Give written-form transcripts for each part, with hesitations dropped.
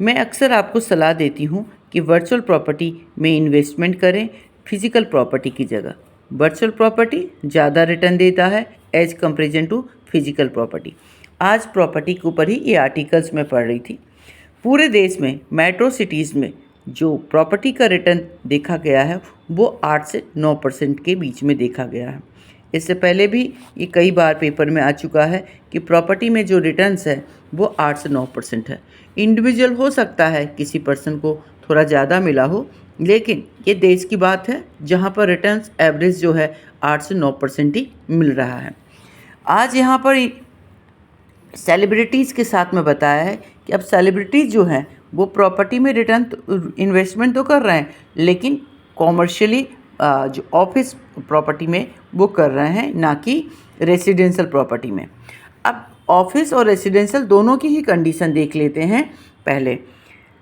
मैं अक्सर आपको सलाह देती हूँ कि वर्चुअल प्रॉपर्टी में इन्वेस्टमेंट करें फिजिकल प्रॉपर्टी की जगह। वर्चुअल प्रॉपर्टी ज़्यादा रिटर्न देता है as comparison to physical property. आज प्रॉपर्टी के ऊपर ही ये आर्टिकल्स में पढ़ रही थी। पूरे देश में मेट्रो सिटीज़ में जो प्रॉपर्टी का रिटर्न देखा गया है वो 8 से 9% के बीच में देखा गया है। इससे पहले भी ये कई बार पेपर में आ चुका है कि प्रॉपर्टी में जो रिटर्न्स है वो 8 से 9% है। इंडिविजुअल हो सकता है किसी पर्सन को थोड़ा ज़्यादा मिला हो, लेकिन ये देश की बात है जहाँ पर रिटर्न्स एवरेज जो है 8 से 9% ही मिल रहा है। आज यहाँ पर सेलिब्रिटीज़ के साथ में बताया है कि अब सेलिब्रिटीज़ जो हैं वो प्रॉपर्टी में रिटर्न इन्वेस्टमेंट तो कर रहे हैं, लेकिन कॉमर्शियली जो ऑफिस प्रॉपर्टी में वो कर रहे हैं, ना कि रेसिडेंशियल प्रॉपर्टी में। अब ऑफिस और रेसिडेंशियल दोनों की ही कंडीशन देख लेते हैं पहले।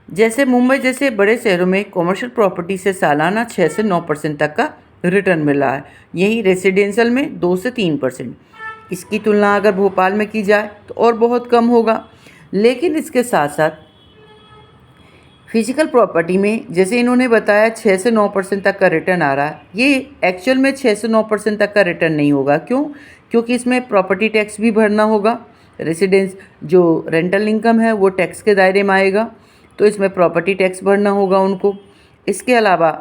जैसे मुंबई जैसे बड़े शहरों में कॉमर्शियल प्रॉपर्टी से सालाना 6 से 9% तक का रिटर्न मिल रहा है, यही रेसिडेंशियल में 2 से 3%। इसकी तुलना अगर भोपाल में की जाए तो और बहुत कम होगा। लेकिन इसके साथ साथ फिजिकल प्रॉपर्टी में जैसे इन्होंने बताया 6 से 9% तक का रिटर्न आ रहा है, ये एक्चुअल में 6 से 9% तक का रिटर्न नहीं होगा। क्यों? क्योंकि इसमें प्रॉपर्टी टैक्स भी भरना होगा। रेसिडेंस जो रेंटल इनकम है वो टैक्स के दायरे में आएगा, तो इसमें प्रॉपर्टी टैक्स भरना होगा उनको। इसके अलावा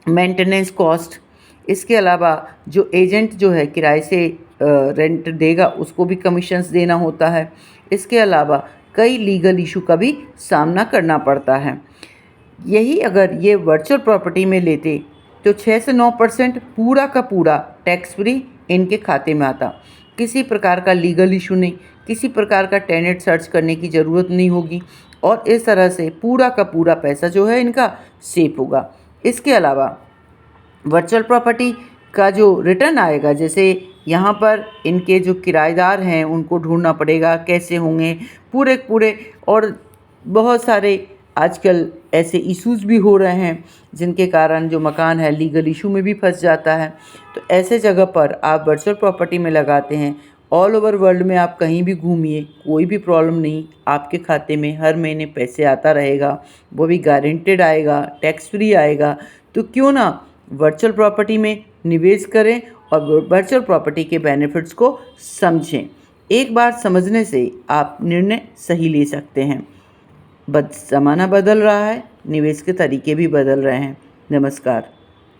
मेंटेनेंस कॉस्ट, इसके अलावा जो एजेंट जो है किराए से रेंट देगा उसको भी कमीशंस देना होता है। इसके अलावा कई लीगल इशू का भी सामना करना पड़ता है। यही अगर ये वर्चुअल प्रॉपर्टी में लेते तो 6 से 9% पूरा का पूरा टैक्स फ्री इनके खाते में आता। किसी प्रकार का लीगल इशू नहीं, किसी प्रकार का टेनेंट सर्च करने की ज़रूरत नहीं होगी, और इस तरह से पूरा का पूरा पैसा जो है इनका सेफ होगा। इसके अलावा वर्चुअल प्रॉपर्टी का जो रिटर्न आएगा, जैसे यहाँ पर इनके जो किराएदार हैं उनको ढूंढना पड़ेगा, कैसे होंगे पूरे, और बहुत सारे आजकल ऐसे इश्यूज़ भी हो रहे हैं जिनके कारण जो मकान है लीगल इशू में भी फंस जाता है। तो ऐसे जगह पर आप वर्चुअल प्रॉपर्टी में लगाते हैं, ऑल ओवर वर्ल्ड में आप कहीं भी घूमिए, कोई भी प्रॉब्लम नहीं, आपके खाते में हर महीने पैसे आता रहेगा, वो भी गारंटेड आएगा, टैक्स फ्री आएगा। तो क्यों ना वर्चुअल प्रॉपर्टी में निवेश करें और वर्चुअल प्रॉपर्टी के बेनिफिट्स को समझें। एक बार समझने से आप निर्णय सही ले सकते हैं। ज़माना बदल रहा है, निवेश के तरीके भी बदल रहे हैं। नमस्कार।